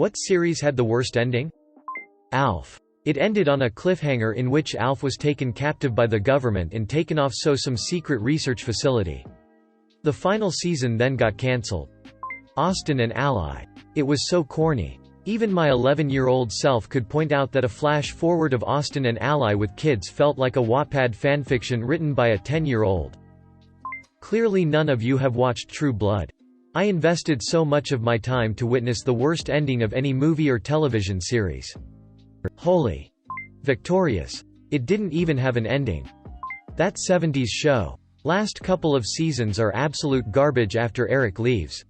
What series had the worst ending? Alf. It ended on a cliffhanger in which Alf was taken captive by the government and taken off some secret research facility. The final season then got cancelled. Austin and Ally. It was so corny. Even my 11-year-old self could point out that a flash-forward of Austin and Ally with kids felt like a Wattpad fanfiction written by a 10-year-old. Clearly none of you have watched True Blood. I invested so much of my time to witness the worst ending of any movie or television series. Holy. Victorious. It didn't even have an ending. That 70s show. Last couple of seasons are absolute garbage after Eric leaves.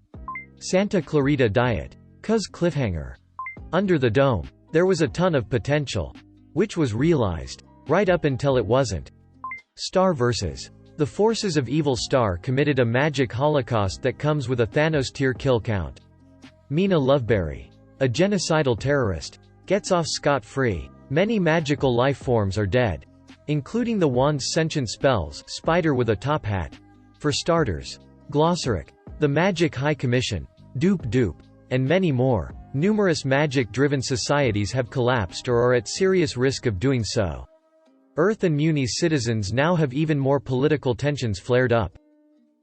Santa Clarita Diet. 'Cause cliffhanger. Under the Dome. There was a ton of potential. Which was realized. Right up until it wasn't. Star vs. The forces of evil. Star committed a magic holocaust that comes with a Thanos-tier kill count. Mina Loveberry. A genocidal terrorist. Gets off scot-free. Many magical life forms are dead. Including the wand's sentient spells, Spider with a top hat. For starters. Glossaric. The Magic High Commission. Dupe, and many more. Numerous magic-driven societies have collapsed or are at serious risk of doing so. Earth and Muni's citizens now have even more political tensions flared up.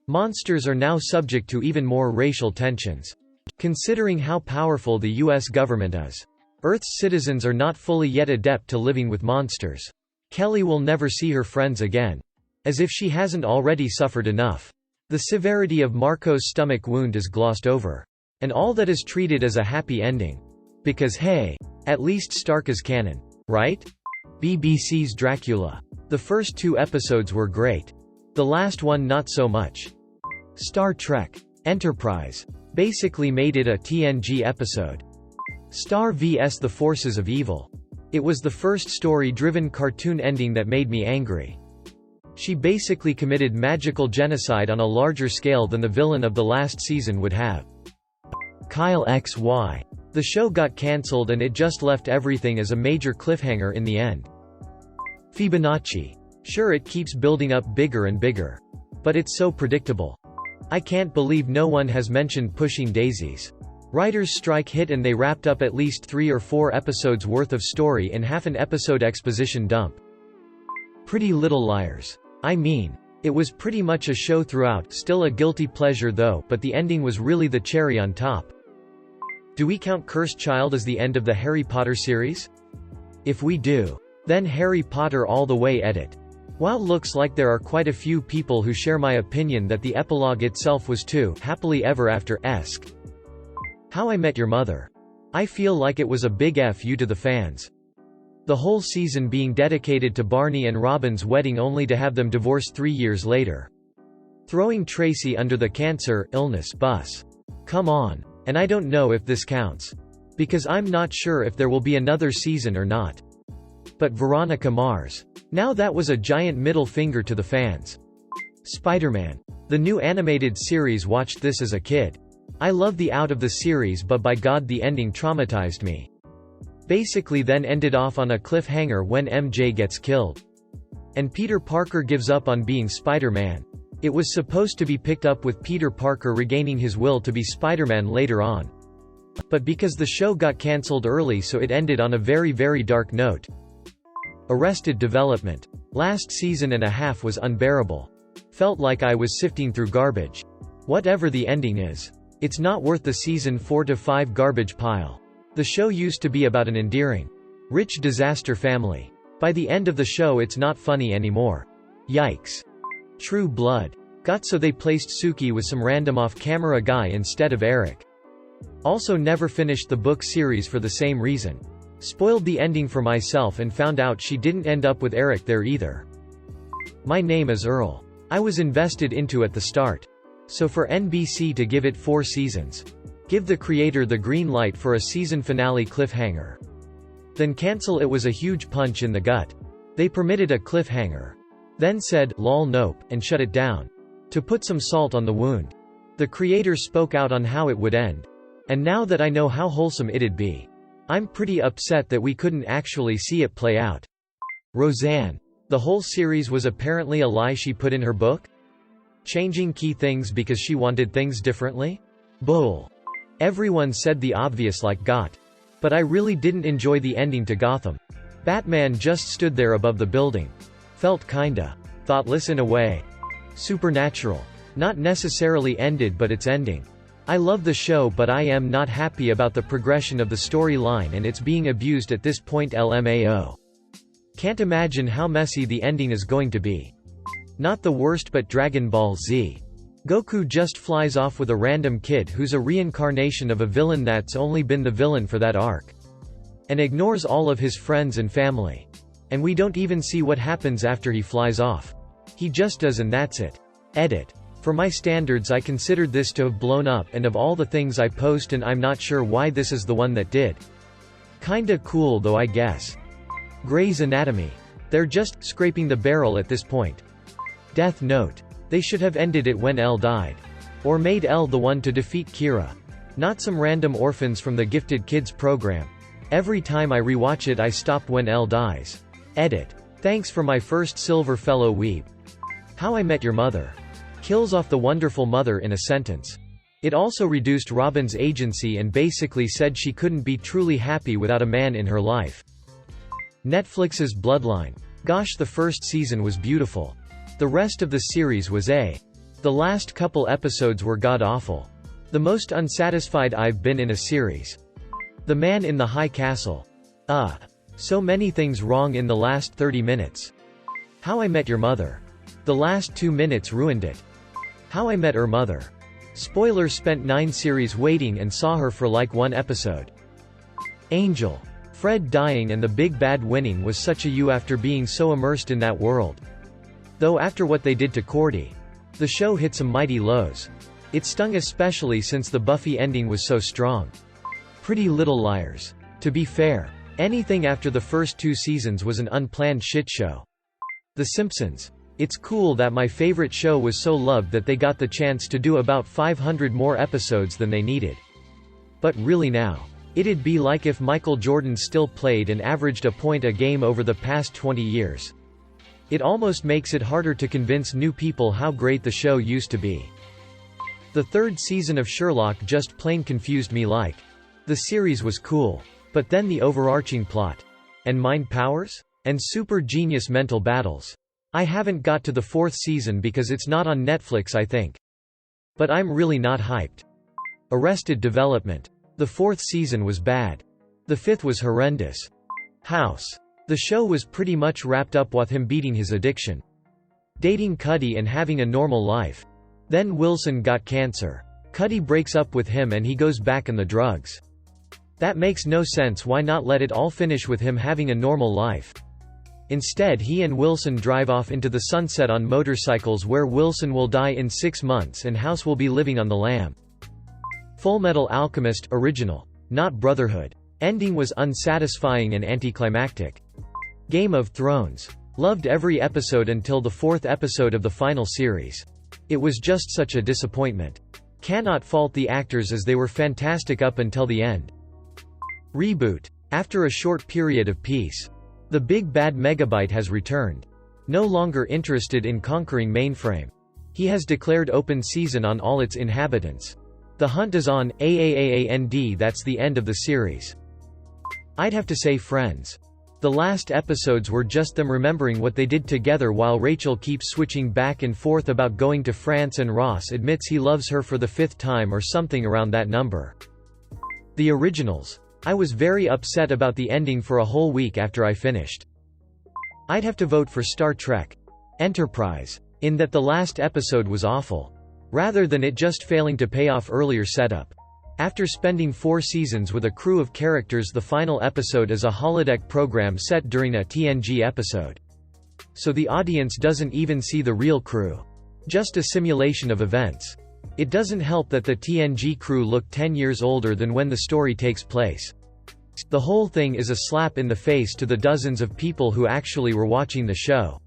Monsters are now subject to even more racial tensions. Considering how powerful the US government is. Earth's citizens are not fully yet adept to living with monsters. Kelly will never see her friends again. As if she hasn't already suffered enough. The severity of Marco's stomach wound is glossed over. And all that is treated as a happy ending. Because hey, at least Stark is canon, right? BBC's Dracula. The first 2 episodes were great. The last one not so much. Star Trek. Enterprise. Basically made it a TNG episode. Star vs. The Forces of Evil. It was the first story-driven cartoon ending that made me angry. She basically committed magical genocide on a larger scale than the villain of the last season would have. Kyle XY. The show got cancelled and it just left everything as a major cliffhanger in the end. Fibonacci. Sure, it keeps building up bigger and bigger. But it's so predictable. I can't believe no one has mentioned Pushing Daisies. Writers' strike hit and they wrapped up at least 3 or 4 episodes worth of story in half an episode exposition dump. Pretty Little Liars. I mean, it was pretty much a show throughout, still a guilty pleasure though, but the ending was really the cherry on top. Do we count Cursed Child as the end of the Harry Potter series? If we do, then Harry Potter all the way edit. While looks like there are quite a few people who share my opinion that the epilogue itself was too happily ever after-esque. How I Met Your Mother. I feel like it was a big F you to the fans. The whole season being dedicated to Barney and Robin's wedding only to have them divorce 3 years later. Throwing Tracy under the cancer illness bus. Come on. And I don't know if this counts. Because I'm not sure if there will be another season or not. But Veronica Mars. Now that was a giant middle finger to the fans. Spider-Man. The new animated series, watched this as a kid. I love the out of the series, but by God the ending traumatized me. Basically then ended off on a cliffhanger when MJ gets killed. And Peter Parker gives up on being Spider-Man. It was supposed to be picked up with Peter Parker regaining his will to be Spider-Man later on. But because the show got cancelled early, so it ended on a very, very dark note. Arrested Development. Last season and a half was unbearable. Felt like I was sifting through garbage. Whatever the ending is, it's not worth the season 4 to 5 garbage pile. The show used to be about an endearing, rich disaster family. By the end of the show it's not funny anymore. Yikes. True Blood. Got so they placed Suki with some random off-camera guy instead of Eric. Also never finished the book series for the same reason. Spoiled the ending for myself and found out she didn't end up with Eric there either. My Name is Earl. I was invested into at the start. So for NBC to give it 4 seasons. Give the creator the green light for a season finale cliffhanger. Then cancel it was a huge punch in the gut. They permitted a cliffhanger. Then said, lol nope, and shut it down. To put some salt on the wound. The creator spoke out on how it would end. And now that I know how wholesome it'd be, I'm pretty upset that we couldn't actually see it play out. Roseanne. The whole series was apparently a lie she put in her book? Changing key things because she wanted things differently? Bull. Everyone said the obvious like got. But I really didn't enjoy the ending to Gotham. Batman just stood there above the building. Felt kinda thoughtless in a way. Supernatural. Not necessarily ended, but it's ending. I love the show, but I am not happy about the progression of the storyline and it's being abused at this point. LMAO. Can't imagine how messy the ending is going to be. Not the worst, but Dragon Ball Z. Goku just flies off with a random kid who's a reincarnation of a villain that's only been the villain for that arc. And ignores all of his friends and family. And we don't even see what happens after he flies off. He just does, and that's it. Edit. For my standards, I considered this to have blown up, and of all the things I post, and I'm not sure why this is the one that did. Kinda cool though, I guess. Grey's Anatomy. They're just scraping the barrel at this point. Death Note. They should have ended it when Elle died. Or made Elle the one to defeat Kira. Not some random orphans from the Gifted Kids program. Every time I rewatch it I stop when Elle dies. Edit. Thanks for my first silver fellow weeb. How I Met Your Mother. Kills off the wonderful mother in a sentence. It also reduced Robin's agency and basically said she couldn't be truly happy without a man in her life. Netflix's Bloodline. Gosh, the first season was beautiful. The rest of the series was The last couple episodes were god-awful. The most unsatisfied I've been in a series. The Man in the High Castle. So many things wrong in the last 30 minutes. How I Met Your Mother. The last 2 minutes ruined it. How I Met Her Mother. Spoilers, spent 9 series waiting and saw her for like 1 episode. Angel. Fred dying and the big bad winning was such a you after being so immersed in that world. Though after what they did to Cordy, the show hit some mighty lows. It stung, especially since the Buffy ending was so strong. Pretty Little Liars. To be fair, anything after the first 2 seasons was an unplanned shit show. The Simpsons. It's cool that my favorite show was so loved that they got the chance to do about 500 more episodes than they needed. But really now, it'd be like if Michael Jordan still played and averaged a point a game over the past 20 years. It almost makes it harder to convince new people how great the show used to be. The 3rd season of Sherlock just plain confused me. Like, the series was cool, but then the overarching plot, and mind powers, and super genius mental battles. I haven't got to the 4th season because it's not on Netflix, I think. But I'm really not hyped. Arrested Development. The 4th season was bad. The 5th was horrendous. House. The show was pretty much wrapped up with him beating his addiction. Dating Cuddy and having a normal life. Then Wilson got cancer. Cuddy breaks up with him and he goes back on the drugs. That makes no sense. Why not let it all finish with him having a normal life? Instead, he and Wilson drive off into the sunset on motorcycles, where Wilson will die in 6 months and House will be living on the lam. Fullmetal Alchemist original, not Brotherhood. Ending was unsatisfying and anticlimactic. Game of Thrones. Loved every episode until the 4th episode of the final series. It was just such a disappointment. Cannot fault the actors as they were fantastic up until the end. Reboot. After a short period of peace, the big bad Megabyte has returned. No longer interested in conquering Mainframe. He has declared open season on all its inhabitants. The hunt is on. AAAAND. That's the end of the series. I'd have to say Friends. The last episodes were just them remembering what they did together while Rachel keeps switching back and forth about going to France and Ross admits he loves her for the 5th time or something around that number. The Originals. I was very upset about the ending for a whole week after I finished. I'd have to vote for Star Trek Enterprise, in that the last episode was awful. Rather than it just failing to pay off earlier setup. After spending 4 seasons with a crew of characters, the final episode is a holodeck program set during a TNG episode. So the audience doesn't even see the real crew. Just a simulation of events. It doesn't help that the TNG crew look 10 years older than when the story takes place. The whole thing is a slap in the face to the dozens of people who actually were watching the show.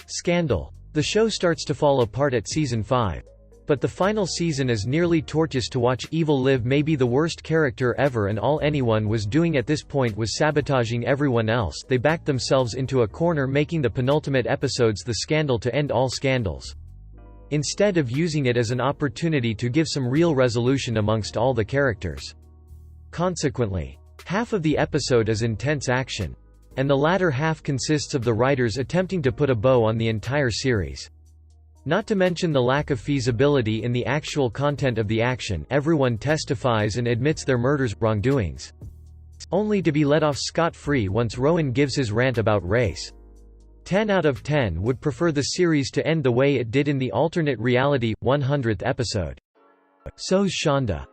Scandal. The show starts to fall apart at season 5. But the final season is nearly torturous to watch. Evil Liv may be the worst character ever, and all anyone was doing at this point was sabotaging everyone else. They backed themselves into a corner, making the penultimate episodes the scandal to end all scandals. instead of using it as an opportunity to give some real resolution amongst all the characters. Consequently, half of the episode is intense action, and the latter half consists of the writers attempting to put a bow on the entire series. Not to mention the lack of feasibility in the actual content of the action. Everyone testifies and admits their murders, wrongdoings, only to be let off scot-free once Rowan gives his rant about race. 10 out of 10 would prefer the series to end the way it did in the alternate reality, 100th episode. So's Shonda.